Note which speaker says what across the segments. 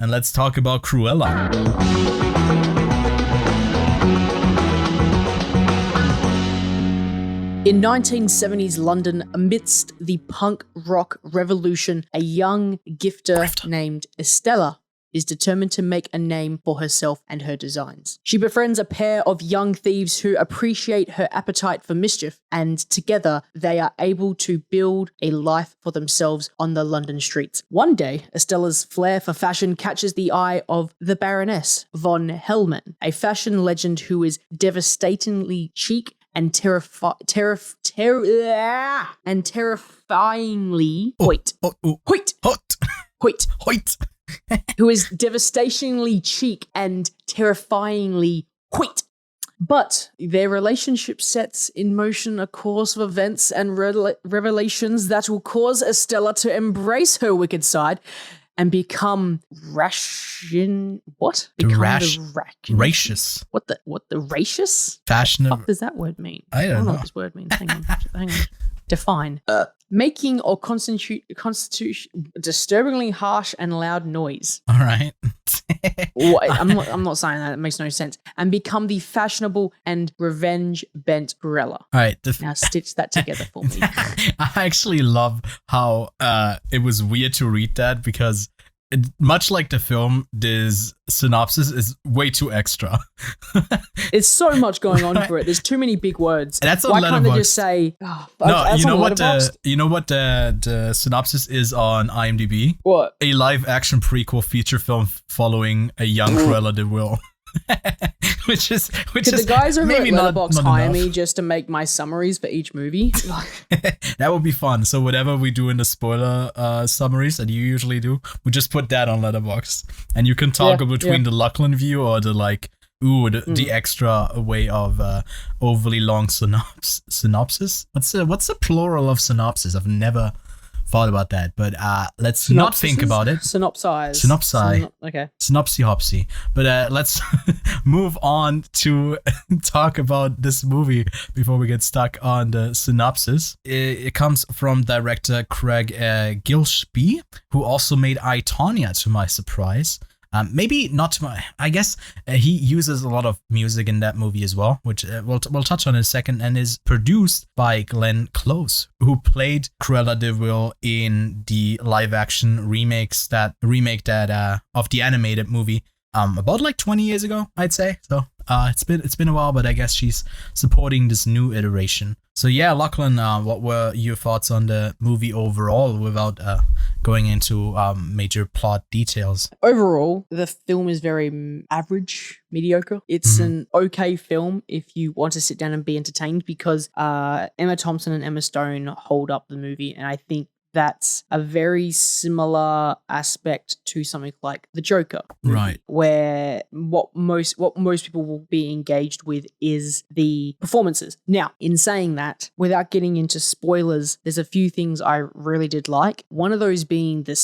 Speaker 1: and let's talk about Cruella.
Speaker 2: In 1970s London, amidst the punk rock revolution, a young gifter named Estella is determined to make a name for herself and her designs. She befriends a pair of young thieves who appreciate her appetite for mischief, and together they are able to build a life for themselves on the London streets. One day, Estella's flair for fashion catches the eye of the Baroness von Hellman, a fashion legend who is devastatingly chic and terrifyingly who is devastatingly chic and terrifyingly quaint. But their relationship sets in motion a course of events and revelations that will cause Estella to embrace her wicked side and become racious. What the racious?
Speaker 1: Fashionable.
Speaker 2: What does that word mean?
Speaker 1: I don't know
Speaker 2: what this word means. Hang on. Define. Making or constitute disturbingly harsh and loud noise.
Speaker 1: All right.
Speaker 2: I'm not saying that. It makes no sense. And become the fashionable and revenge-bent Cruella.
Speaker 1: All right.
Speaker 2: Now stitch that together for me.
Speaker 1: I actually love how it was weird to read that because much like the film, this synopsis is way too extra.
Speaker 2: There's so much going on for it. There's too many big words.
Speaker 1: That's on
Speaker 2: Why
Speaker 1: Letterboxd.
Speaker 2: can't they just say? Oh,
Speaker 1: no, you know what the synopsis is on IMDb?
Speaker 2: What?
Speaker 1: A live-action prequel feature film following a young Cruella de Vil. which is
Speaker 2: the guys over at
Speaker 1: maybe
Speaker 2: Letterboxd
Speaker 1: not
Speaker 2: hire
Speaker 1: enough.
Speaker 2: me just to make my summaries for each movie?
Speaker 1: That would be fun. So whatever we do in the spoiler summaries that you usually do, we just put that on Letterboxd, and you can toggle between the Lachlan view or the the extra way of overly long synopsis. What's the plural of synopsis? I've never thought about that, but let's not think about it.
Speaker 2: Synopsize. Okay.
Speaker 1: Synopsy-hopsy. But let's move on to talk about this movie before we get stuck on the synopsis. It comes from director Craig Gillespie, who also made I, Tonya, to my surprise. Maybe not to my. I guess he uses a lot of music in that movie as well, which we'll touch on in a second, and is produced by Glenn Close, who played Cruella de Vil in the live-action remake that of the animated movie about like 20 years ago, I'd say. So it's been a while, but I guess she's supporting this new iteration. So yeah, Lachlan, what were your thoughts on the movie overall without going into major plot details?
Speaker 2: Overall, the film is very average, mediocre. It's an okay film if you want to sit down and be entertained, because Emma Thompson and Emma Stone hold up the movie, and I think that's a very similar aspect to something like The Joker,
Speaker 1: right?
Speaker 2: Where what most people will be engaged with is the performances. Now, in saying that, without getting into spoilers, there's a few things I really did like. One of those being the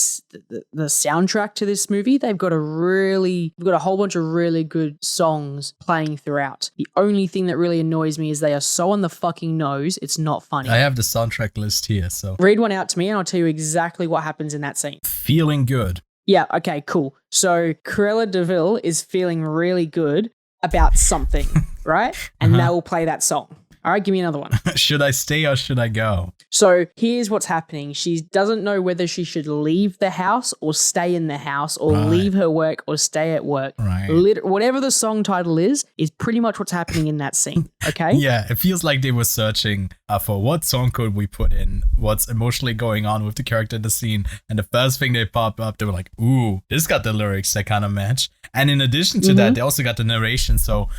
Speaker 2: soundtrack to this movie. We've got a whole bunch of really good songs playing throughout. The only thing that really annoys me is they are so on the fucking nose. It's not funny.
Speaker 1: I have the soundtrack list here, so
Speaker 2: read one out to me and I'll tell you exactly what happens in that scene.
Speaker 1: Feeling good.
Speaker 2: Yeah, okay, cool. So Cruella de Vil is feeling really good about something, right? And they will play that song. All right, give me another one.
Speaker 1: Should I stay or should I go?
Speaker 2: So here's what's happening. She doesn't know whether she should leave the house or stay in the house, or leave her work or stay at work.
Speaker 1: Right.
Speaker 2: Whatever the song title is pretty much what's happening in that scene. Okay?
Speaker 1: Yeah, it feels like they were searching for what song could we put in, what's emotionally going on with the character in the scene. And the first thing they popped up, they were like, ooh, this got the lyrics that kind of match. And in addition to that, they also got the narration. So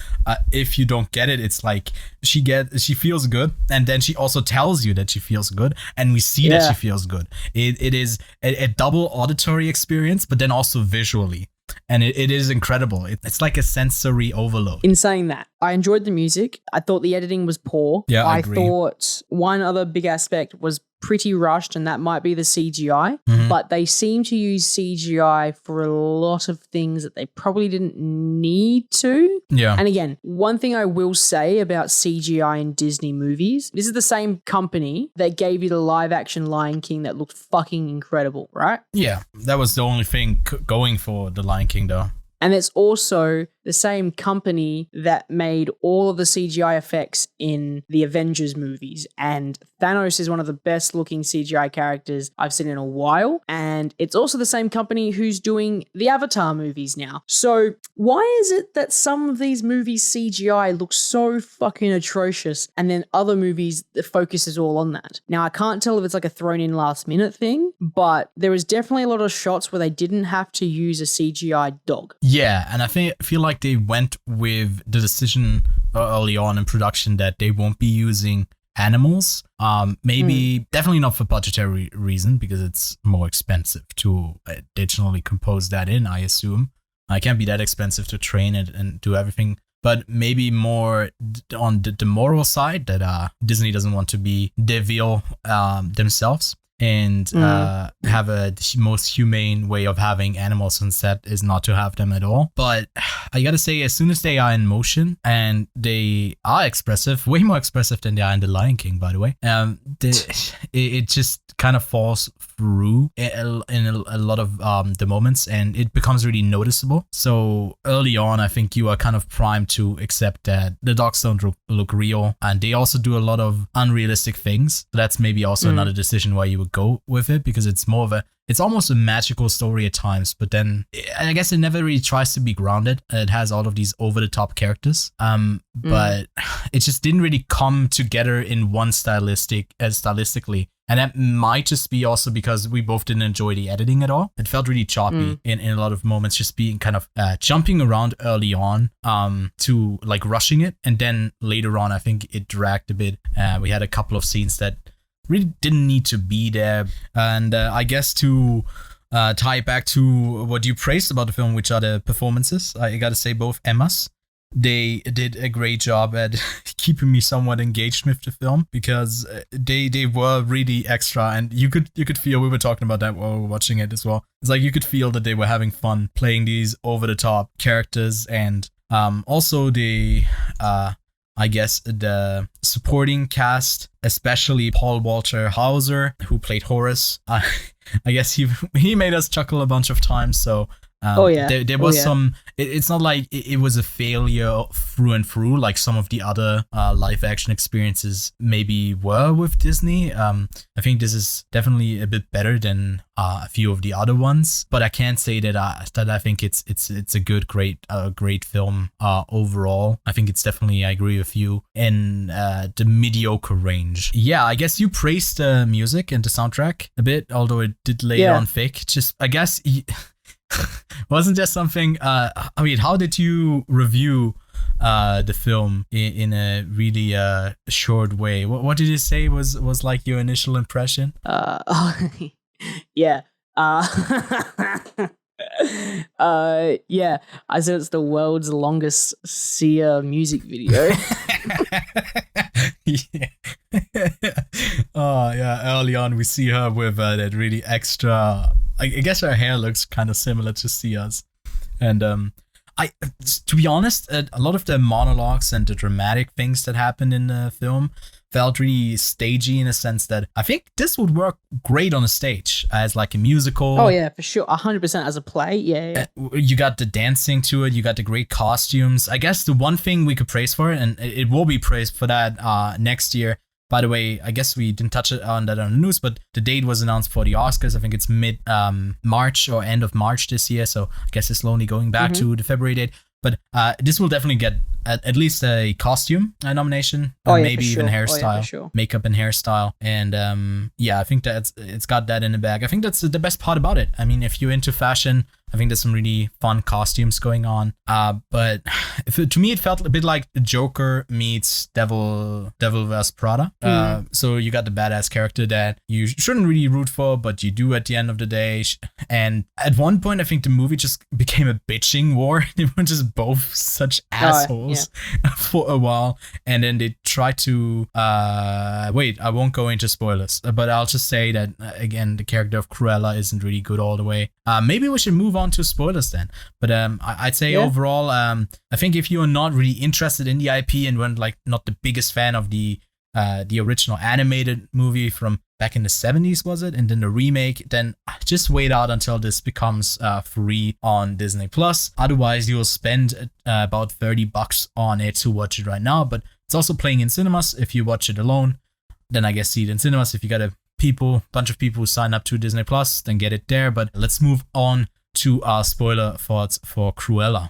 Speaker 1: if you don't get it, it's like she feels good, and then she also tells you that she feels good, and we see that she feels good. It is a double auditory experience, but then also visually. And it is incredible. It's like a sensory overload.
Speaker 2: In saying that, I enjoyed the music. I thought the editing was poor.
Speaker 1: Yeah, I agree.
Speaker 2: thought one other big aspect was pretty rushed, and that might be the CGI, but they seem to use CGI for a lot of things that they probably didn't need to.
Speaker 1: Yeah.
Speaker 2: And again, one thing I will say about CGI in Disney movies, this is the same company that gave you the live action Lion King that looked fucking incredible, right?
Speaker 1: Yeah, that was the only thing going for the Lion King, though.
Speaker 2: And it's also the same company that made all of the CGI effects in the Avengers movies. And Thanos is one of the best looking CGI characters I've seen in a while. And it's also the same company who's doing the Avatar movies now. So why is it that some of these movies CGI looks so fucking atrocious, and then other movies, the focus is all on that? Now, I can't tell if it's like a thrown in last minute thing, but there was definitely a lot of shots where they didn't have to use a CGI dog.
Speaker 1: Yeah, and I feel like they went with the decision early on in production that they won't be using animals. Maybe definitely not for budgetary reason, because it's more expensive to digitally compose that in, I assume. It can't be that expensive to train it and do everything. But maybe more on the moral side, that Disney doesn't want to be devil themselves, and have a most humane way of having animals on set is not to have them at all. But I gotta say, as soon as they are in motion and they are expressive, way more expressive than they are in The Lion King, by the way, it just kind of falls through in a lot of the moments, and it becomes really noticeable. So early on, I think you are kind of primed to accept that the dogs don't look real, and they also do a lot of unrealistic things. So that's maybe also another decision why you would go with it, because it's more of it's almost a magical story at times, but then I guess it never really tries to be grounded. It has all of these over-the-top characters, but it just didn't really come together in one stylistically. And that might just be also because we both didn't enjoy the editing at all. It felt really choppy in a lot of moments, just being kind of jumping around early on to like rushing it. And then later on, I think it dragged a bit. We had a couple of scenes that really didn't need to be there. And I guess to tie it back to what you praised about the film, which are the performances, I gotta say both Emmas, they did a great job at keeping me somewhat engaged with the film, because they were really extra, and you could feel, we were talking about that while we were watching it as well. It's like you could feel that they were having fun playing these over the top characters, and also the I guess the supporting cast, especially Paul Walter Hauser, who played Horace. I guess he made us chuckle a bunch of times. So there was some. It's not like it was a failure through and through, like some of the other live action experiences maybe were with Disney. I think this is definitely a bit better than a few of the other ones, but I can't say that I think it's a great film overall. I think it's definitely, I agree with you, in the mediocre range. Yeah, I guess you praised the music and the soundtrack a bit, although it did lay it on thick. Just I guess. Wasn't there something? I mean, how did you review the film in a really short way? What did you say was like your initial impression?
Speaker 2: Yeah. Yeah. I said it's the world's longest Sia music video.
Speaker 1: Yeah. Oh yeah. Early on, we see her with that really extra. I guess her hair looks kind of similar to Sia's, and to be honest, a lot of the monologues and the dramatic things that happened in the film felt really stagey, in a sense that I think this would work great on a stage as like a musical.
Speaker 2: Oh yeah, for sure, 100% as a play. Yeah.
Speaker 1: You got the dancing to it. You got the great costumes. I guess the one thing we could praise for it, and it will be praised for that next year. By the way, I guess we didn't touch on that on the news, but the date was announced for the Oscars. I think it's mid-March or end of March this year. So I guess it's slowly going back to the February date. But this will definitely get at least a costume nomination, maybe even hairstyle, makeup and hairstyle. And yeah, I think that it's got that in the bag. I think that's the best part about it. I mean, if you're into fashion, I think there's some really fun costumes going on. But to me, it felt a bit like the Joker meets Devil vs. Prada. So you got the badass character that you shouldn't really root for, but you do at the end of the day. And at one point, I think the movie just became a bitching war. They were just both such assholes for a while. And then they try to wait, I won't go into spoilers, but I'll just say that again, the character of Cruella isn't really good all the way. Maybe we should move on to spoilers then. But I'd say overall, I think if you're not really interested in the IP and weren't like not the biggest fan of the original animated movie from back in the 70s, was it? And then the remake, then just wait out until this becomes free on Disney Plus. Otherwise, you'll spend about $30 on it to watch it right now. But it's also playing in cinemas. If you watch it alone, then I guess see it in cinemas. If you got a bunch of people who sign up to Disney Plus, then get it there. But let's move on to our spoiler thoughts for Cruella.